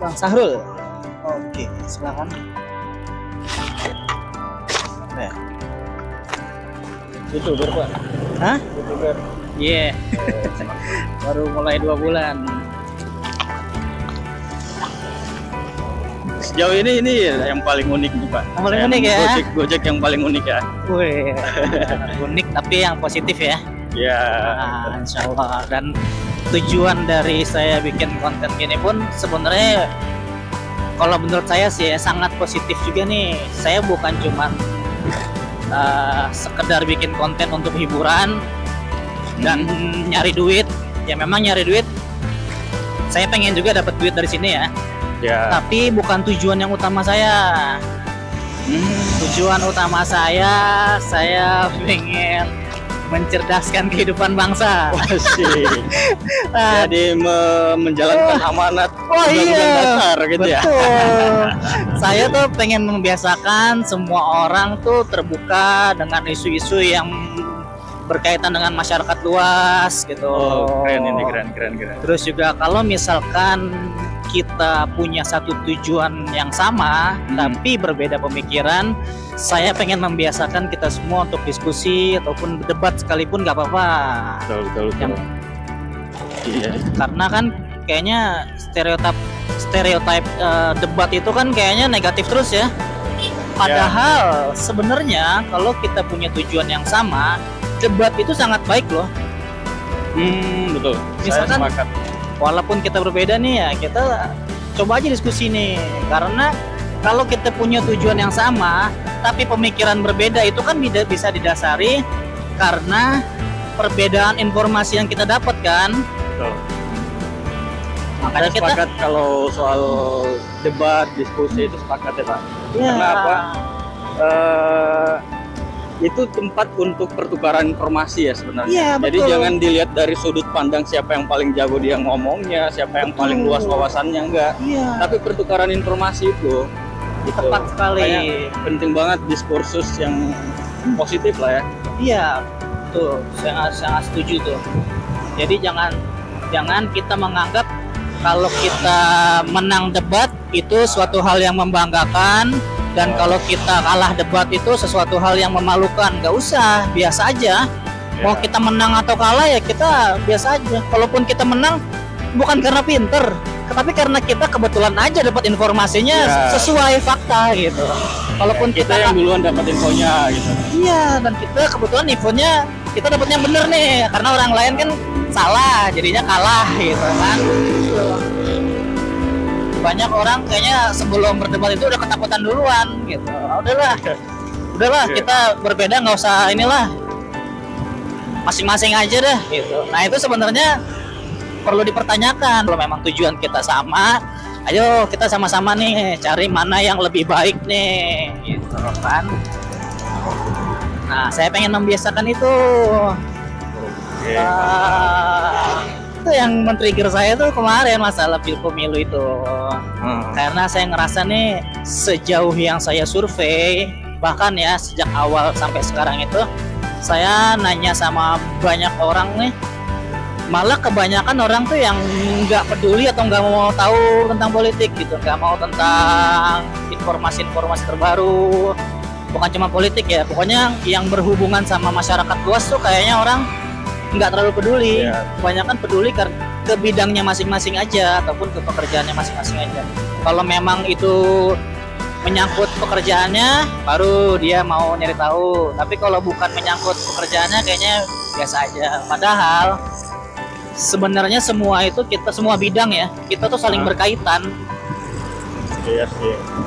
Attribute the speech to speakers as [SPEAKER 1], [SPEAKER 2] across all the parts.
[SPEAKER 1] Bang Sahrul. Oke, silakan.
[SPEAKER 2] Nah. YouTuber Pak.
[SPEAKER 1] Hah?
[SPEAKER 2] YouTuber.
[SPEAKER 1] Iya. Baru mulai 2 bulan.
[SPEAKER 2] Sejauh ini yang paling unik nih Pak.
[SPEAKER 1] Yang paling unik ya?
[SPEAKER 2] Gojek yang paling unik ya.
[SPEAKER 1] Wih, unik tapi yang positif ya.
[SPEAKER 2] Ya.
[SPEAKER 1] Nah, insya Allah. Dan tujuan dari saya bikin konten gini pun sebenarnya kalau menurut saya sih sangat positif juga nih. Saya bukan cuman sekedar bikin konten untuk hiburan dan nyari duit. Ya memang nyari duit. Saya pengen juga dapat duit dari sini ya.
[SPEAKER 2] Ya.
[SPEAKER 1] Tapi bukan tujuan yang utama saya. Tujuan utama saya pengen mencerdaskan kehidupan bangsa.
[SPEAKER 2] Jadi menjalankan amanat
[SPEAKER 1] iya,
[SPEAKER 2] dasar gitu ya.
[SPEAKER 1] Betul. Saya tuh pengen membiasakan semua orang tuh terbuka dengan isu-isu yang berkaitan dengan masyarakat luas gitu.
[SPEAKER 2] Oh, keren ini, keren.
[SPEAKER 1] Terus juga kalau misalkan kita punya satu tujuan yang sama tapi berbeda pemikiran, saya pengen membiasakan kita semua untuk diskusi ataupun berdebat sekalipun nggak apa-apa.
[SPEAKER 2] Betul. Iya.
[SPEAKER 1] Karena kan kayaknya stereotip debat itu kan kayaknya negatif terus ya. Padahal sebenarnya kalau kita punya tujuan yang sama, debat itu sangat baik loh.
[SPEAKER 2] Betul.
[SPEAKER 1] Misalkan,
[SPEAKER 2] saya sepakat.
[SPEAKER 1] Walaupun kita berbeda nih ya, kita coba aja diskusi nih. Karena kalau kita punya tujuan yang sama, tapi pemikiran berbeda itu kan bisa didasari karena perbedaan informasi yang kita dapat kan.
[SPEAKER 2] Betul.
[SPEAKER 1] Makanya
[SPEAKER 2] saya sepakat kalau soal debat, diskusi itu sepakat ya Pak.
[SPEAKER 1] Ya.
[SPEAKER 2] Karena apa? Itu tempat untuk pertukaran informasi ya sebenarnya.
[SPEAKER 1] Iya,
[SPEAKER 2] Jadi
[SPEAKER 1] betul.
[SPEAKER 2] jangan dilihat dari sudut pandang siapa yang paling jago dia ngomongnya, siapa yang paling luas wawasannya, enggak.
[SPEAKER 1] Iya.
[SPEAKER 2] Tapi pertukaran informasi itu
[SPEAKER 1] Tepat sekali.
[SPEAKER 2] kayak penting banget diskursus yang positif lah ya.
[SPEAKER 1] Iya, tuh sangat setuju tuh. Jadi jangan kita menganggap kalau kita menang debat itu suatu hal yang membanggakan, dan kalau kita kalah debat itu sesuatu hal yang memalukan. Gak usah, biasa aja. Mau kita menang atau kalah ya kita biasa aja. Kalaupun kita menang bukan karena pinter, tapi karena kita kebetulan aja dapat informasinya sesuai fakta gitu. Kalaupun
[SPEAKER 2] kita yang duluan dapat infonya gitu.
[SPEAKER 1] Iya, dan kita kebetulan infonya kita dapatnya bener nih, karena orang lain kan salah, jadinya kalah gitu kan. Banyak orang kayaknya sebelum berdebat itu udah ketakutan duluan gitu. Udahlah kita berbeda, nggak usah inilah, masing-masing aja deh gitu. Nah itu sebenarnya perlu dipertanyakan. Kalau memang tujuan kita sama, ayo kita sama-sama nih cari mana yang lebih baik nih gitu kan. Nah saya pengen membiasakan itu. Itu yang men-trigger saya tuh kemarin masalah pemilu itu. Karena saya ngerasa nih sejauh yang saya survei, bahkan ya sejak awal sampai sekarang itu saya nanya sama banyak orang nih, malah kebanyakan orang tuh yang nggak peduli atau nggak mau tahu tentang politik gitu, nggak mau tentang informasi-informasi terbaru. Bukan cuma politik ya, pokoknya yang berhubungan sama masyarakat luas tuh kayaknya orang nggak terlalu peduli. Kebanyakan peduli ke bidangnya masing-masing aja ataupun ke pekerjaannya masing-masing aja. Kalau memang itu menyangkut pekerjaannya, baru dia mau nyari tahu. Tapi kalau bukan menyangkut pekerjaannya, kayaknya biasa aja. Padahal sebenarnya semua itu semua bidang ya, kita tuh saling berkaitan.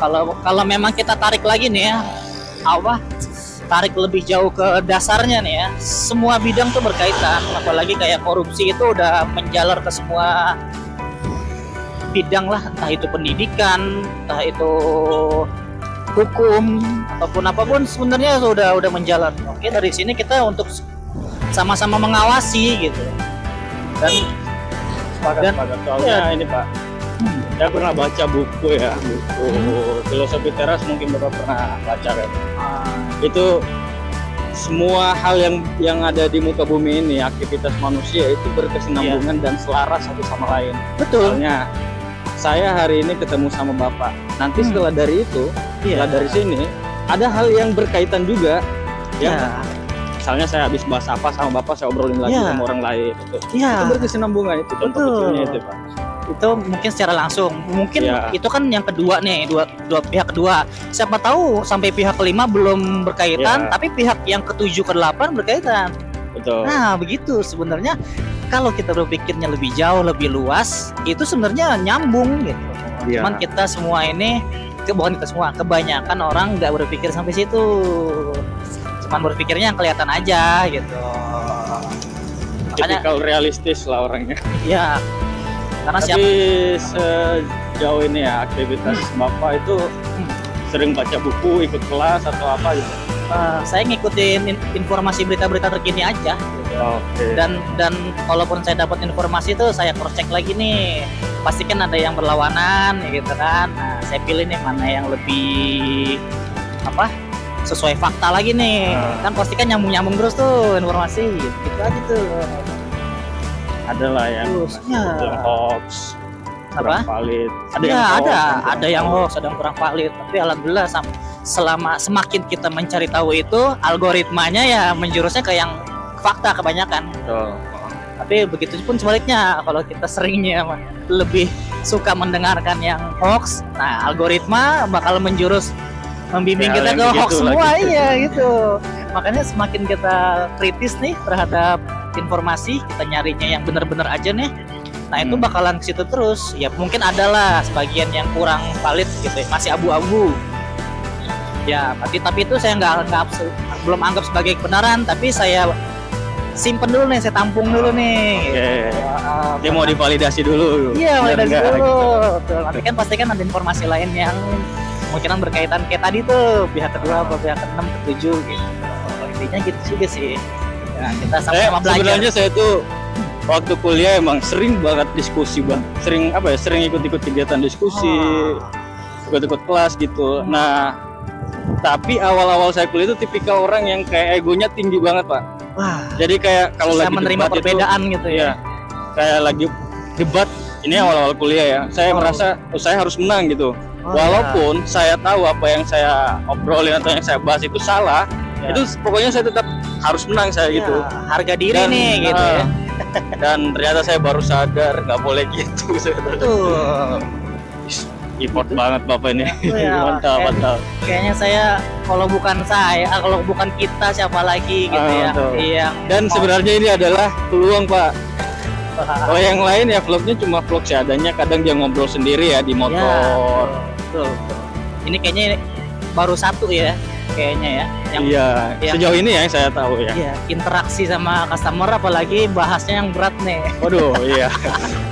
[SPEAKER 1] Kalau memang kita tarik lagi nih ya, tarik lebih jauh ke dasarnya nih ya, semua bidang tuh berkaitan. Apalagi kayak korupsi itu udah menjalar ke semua bidang lah, entah itu pendidikan, entah itu hukum ataupun apapun, sebenarnya udah menjalar. Oke, dari sini kita untuk sama-sama mengawasi gitu. Dan
[SPEAKER 2] soalnya ini Pak, saya pernah baca buku Filosofi Teras, mungkin Bapak pernah baca kan. Itu semua hal yang ada di muka bumi ini, aktivitas manusia itu berkesinambungan dan selaras satu sama lain.
[SPEAKER 1] Betul.
[SPEAKER 2] Misalnya saya hari ini ketemu sama Bapak. Nanti setelah dari itu,
[SPEAKER 1] Iya.
[SPEAKER 2] setelah dari sini, ada hal yang berkaitan juga.
[SPEAKER 1] Iya.
[SPEAKER 2] Ya, misalnya saya habis bahas apa sama Bapak, saya obrolin lagi
[SPEAKER 1] Iya.
[SPEAKER 2] sama orang lain.
[SPEAKER 1] Iya.
[SPEAKER 2] Itu berkesinambungan itu. Contoh
[SPEAKER 1] Betul.
[SPEAKER 2] kecilnya itu, Pak.
[SPEAKER 1] Itu mungkin secara langsung, mungkin
[SPEAKER 2] Iya.
[SPEAKER 1] itu kan yang kedua nih, dua pihak kedua. Siapa tahu sampai pihak kelima belum berkaitan,
[SPEAKER 2] Iya.
[SPEAKER 1] tapi pihak yang ketujuh ke delapan berkaitan.
[SPEAKER 2] Betul.
[SPEAKER 1] Nah begitu sebenarnya kalau kita berpikirnya lebih jauh, lebih luas, itu sebenarnya nyambung gitu.
[SPEAKER 2] Iya.
[SPEAKER 1] Cuman kita semua ini, bukan kita semua, kebanyakan orang nggak berpikir sampai situ. Cuman berpikirnya yang kelihatan aja gitu. Makanya
[SPEAKER 2] Tipikal realistis lah orangnya.
[SPEAKER 1] ya, karena
[SPEAKER 2] Tapi sejauh ini ya aktivitas Bapak itu sering baca buku, ikut kelas atau apa gitu.
[SPEAKER 1] saya ngikutin informasi berita-berita terkini aja.
[SPEAKER 2] Oke.
[SPEAKER 1] Dan kalaupun saya dapat informasi itu saya cross check lagi nih, pasti kan ada yang berlawanan ya gitu kan. Nah, saya pilih nih mana yang lebih sesuai fakta lagi nih. Kan pasti kan nyambung terus tuh informasi gitu aja tuh.
[SPEAKER 2] Adalah yang
[SPEAKER 1] Terus, ya.
[SPEAKER 2] hoax, kurang valid.
[SPEAKER 1] Ada yang hoax, ada yang kurang valid. Tapi alhamdulillah selama semakin kita mencari tahu itu, algoritmanya ya menjurusnya ke yang fakta kebanyakan.
[SPEAKER 2] Betul.
[SPEAKER 1] Tapi begitu pun sebaliknya, kalau kita seringnya lebih suka mendengarkan yang hoax, nah algoritma bakal membimbing
[SPEAKER 2] Ya,
[SPEAKER 1] kita
[SPEAKER 2] yang
[SPEAKER 1] ke hoax
[SPEAKER 2] begitu
[SPEAKER 1] semua.
[SPEAKER 2] lagi.
[SPEAKER 1] Iya gitu. Makanya semakin kita kritis nih terhadap informasi, kita nyarinya yang benar-benar aja nih, nah itu bakalan ke situ terus. Ya mungkin adalah sebagian yang kurang valid gitu ya, masih abu-abu ya, tapi itu saya belum anggap sebagai kebenaran, tapi saya simpen dulu nih, saya tampung dulu nih.
[SPEAKER 2] Dia mau divalidasi dulu.
[SPEAKER 1] Iya,
[SPEAKER 2] Biar
[SPEAKER 1] validasi
[SPEAKER 2] enggak,
[SPEAKER 1] dulu.
[SPEAKER 2] gitu.
[SPEAKER 1] Betul. Nanti kan pasti kan ada informasi lain yang kemungkinan berkaitan kayak tadi tuh, pihak kedua atau pihak keenam, ketujuh gitu. Intinya gitu juga sih. Ya, kita sama-sama belajar.
[SPEAKER 2] Sebenarnya saya tuh waktu kuliah emang sering banget diskusi, Bang. Sering ikut-ikut kegiatan diskusi, ikut-ikut kelas gitu. Nah, tapi awal-awal saya kuliah itu tipikal orang yang kayak egonya tinggi banget, Pak.
[SPEAKER 1] Wah,
[SPEAKER 2] Jadi kayak kalau
[SPEAKER 1] susah
[SPEAKER 2] lagi
[SPEAKER 1] menerima
[SPEAKER 2] debat
[SPEAKER 1] perbedaan gitu
[SPEAKER 2] itu,
[SPEAKER 1] ya.
[SPEAKER 2] ya, kayak lagi debat ini awal-awal kuliah ya. Saya merasa saya harus menang gitu. Walaupun saya tahu apa yang saya obrolin atau yang saya bahas itu salah, itu pokoknya saya tetap harus menang saya gitu.
[SPEAKER 1] Harga diri nih gitu ya.
[SPEAKER 2] Dan ternyata saya baru sadar nggak boleh gitu.
[SPEAKER 1] Betul.
[SPEAKER 2] Import banget Bapak ini.
[SPEAKER 1] Ya,
[SPEAKER 2] mantap.
[SPEAKER 1] Kayaknya kalau bukan kita siapa lagi gitu ya. Iya.
[SPEAKER 2] Dan sebenarnya ini adalah peluang, Pak. Kalau yang lain ya vlognya cuma vlog seadanya, kadang dia ngobrol sendiri ya di motor.
[SPEAKER 1] Betul. Ini kayaknya baru satu ya, kayaknya ya.
[SPEAKER 2] Yang sejauh ini ya yang saya tahu ya.
[SPEAKER 1] Iya, interaksi sama customer apalagi bahasnya yang berat nih.
[SPEAKER 2] Waduh, iya.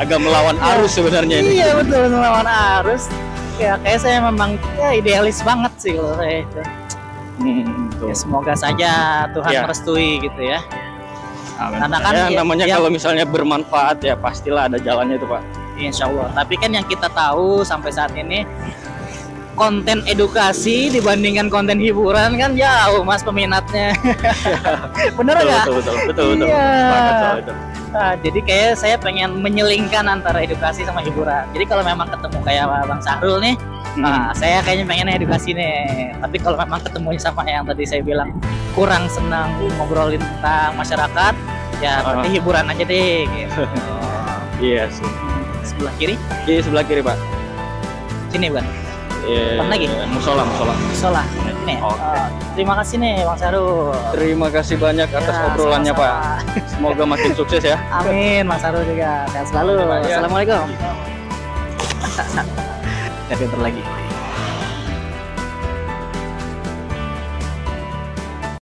[SPEAKER 2] Agak melawan arus sebenarnya ini.
[SPEAKER 1] Iya betul, melawan arus. Ya kayak saya memang idealis banget sih kalau saya itu. Ya, semoga saja Tuhan merestui gitu ya.
[SPEAKER 2] Karena kan namanya kalau misalnya bermanfaat ya pastilah ada jalannya itu, Pak.
[SPEAKER 1] Insya Allah. Tapi kan yang kita tahu sampai saat ini konten edukasi dibandingkan konten hiburan kan jauh Mas peminatnya. Bener nggak?
[SPEAKER 2] Betul.
[SPEAKER 1] Iya. Nah, jadi kayak saya pengen menyelingkan antara edukasi sama hiburan. Jadi kalau memang ketemu kayak Bang Sahrul nih, nah saya kayaknya pengen edukasi nih. Tapi kalau memang ketemu sama yang tadi saya bilang kurang senang ngobrolin tentang masyarakat, ya berarti hiburan aja deh. Gitu.
[SPEAKER 2] Iya sih.
[SPEAKER 1] Sebelah kiri?
[SPEAKER 2] Iya sebelah kiri, Pak.
[SPEAKER 1] Sini bukan? Lagi?
[SPEAKER 2] Musola.
[SPEAKER 1] Nih. Terima kasih nih Bang Sahrul.
[SPEAKER 2] Terima kasih banyak atas obrolannya, Pak. Semoga makin sukses ya.
[SPEAKER 1] Amin, Mas Sahrul juga. Sehat selalu. Assalamualaikum. Pinter lagi.